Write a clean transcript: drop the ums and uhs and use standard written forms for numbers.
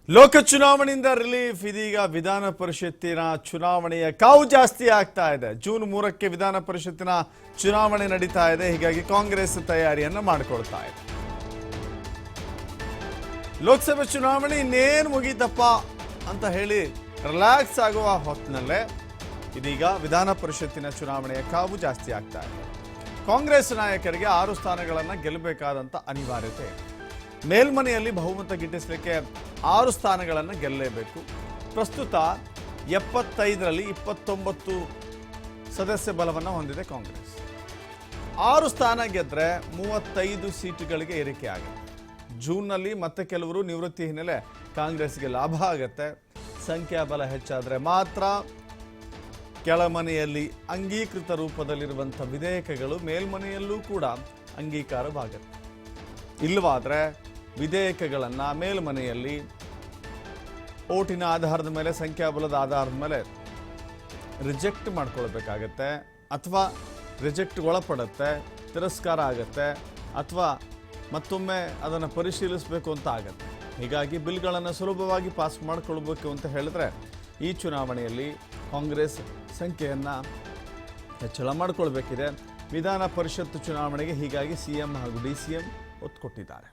ಲೋಕ ಚುನಾವಣೆಯಿಂದ ರಿಲೀಫ್ ಇದೀಗ ವಿಧಾನ ಪರಿಷತ್ತಿನ ಚುನಾವಣೆಯ ಕಾವು ಜಾಸ್ತಿ ಆಗ್ತಾ ಇದೆ. ಜೂನ್ 3ಕ್ಕೆ ವಿಧಾನ ಪರಿಷತ್ತಿನ ಚುನಾವಣೆ ನಡೀತಾ ಇದೆ. ಹೀಗಾಗಿ ಕಾಂಗ್ರೆಸ್ ತಯಾರಿಯನ್ನು ಮಾಡಿಕೊಳ್ತಾ ಇದೆ. ಲೋಕಸಭೆ ಚುನಾವಣೆ ಇನ್ನೇನು ಮುಗೀತಪ್ಪ ಅಂತ ಹೇಳಿ ರಿಲ್ಯಾಕ್ಸ್ ಆಗುವ ಹೊತ್ತಿನಲ್ಲೇ ಇದೀಗ ವಿಧಾನ ಪರಿಷತ್ತಿನ ಚುನಾವಣೆಯ ಕಾವು ಜಾಸ್ತಿ ಆಗ್ತಾ ಇದೆ. ಕಾಂಗ್ರೆಸ್ ನಾಯಕರಿಗೆ 6 ಸ್ಥಾನಗಳನ್ನು ಗೆಲ್ಲಬೇಕಾದಂಥ ಅನಿವಾರ್ಯತೆ ಇದೆ. ಮೇಲ್ಮನೆಯಲ್ಲಿ ಬಹುಮತ ಗಿಟ್ಟಿಸಲಿಕ್ಕೆ 6 ಸ್ಥಾನಗಳನ್ನು ಗೆಲ್ಲಲೇಬೇಕು. ಪ್ರಸ್ತುತ 75ರಲ್ಲಿ 29 ಸದಸ್ಯ ಬಲವನ್ನು ಹೊಂದಿದೆ ಕಾಂಗ್ರೆಸ್. 6 ಸ್ಥಾನ ಗೆದ್ದರೆ 35 ಸೀಟುಗಳಿಗೆ ಏರಿಕೆ ಆಗುತ್ತೆ. ಜೂನ್ನಲ್ಲಿ ಮತ್ತೆ ಕೆಲವರು ನಿವೃತ್ತಿ ಹಿನ್ನೆಲೆ ಕಾಂಗ್ರೆಸ್ಗೆ ಲಾಭ ಆಗುತ್ತೆ. ಸಂಖ್ಯಾಬಲ ಹೆಚ್ಚಾದರೆ ಮಾತ್ರ ಕೆಳಮನೆಯಲ್ಲಿ ಅಂಗೀಕೃತ ರೂಪದಲ್ಲಿರುವಂಥ ವಿಧೇಯಕಗಳು ಮೇಲ್ಮನೆಯಲ್ಲೂ ಕೂಡ ಅಂಗೀಕಾರವಾಗುತ್ತೆ. ಇಲ್ಲವಾದರೆ ವಿಧೇಯಕಗಳನ್ನು ಮೇಲ್ಮನೆಯಲ್ಲಿ ಓಟಿನ ಆಧಾರದ ಮೇಲೆ, ಸಂಖ್ಯಾಬಲದ ಆಧಾರದ ಮೇಲೆ ರಿಜೆಕ್ಟ್ ಮಾಡ್ಕೊಳ್ಬೇಕಾಗತ್ತೆ, ಅಥವಾ ರಿಜೆಕ್ಟ್ಗೆ ಒಳಪಡುತ್ತೆ, ತಿರಸ್ಕಾರ ಆಗುತ್ತೆ, ಅಥವಾ ಮತ್ತೊಮ್ಮೆ ಅದನ್ನು ಪರಿಶೀಲಿಸಬೇಕು ಅಂತ ಆಗುತ್ತೆ. ಹೀಗಾಗಿ ಬಿಲ್ಗಳನ್ನು ಸುಲಭವಾಗಿ ಪಾಸ್ ಮಾಡಿಕೊಳ್ಬೇಕು ಅಂತ ಹೇಳಿದ್ರೆ ಈ ಚುನಾವಣೆಯಲ್ಲಿ ಕಾಂಗ್ರೆಸ್ ಸಂಖ್ಯೆಯನ್ನು ಹೆಚ್ಚಳ ಮಾಡಿಕೊಳ್ಬೇಕಿದೆ. ವಿಧಾನ ಪರಿಷತ್ ಚುನಾವಣೆಗೆ ಹೀಗಾಗಿ ಸಿಎಂ ಹಾಗೂ ಡಿಸಿಎಂ ಒತ್ತು ಕೊಟ್ಟಿದ್ದಾರೆ.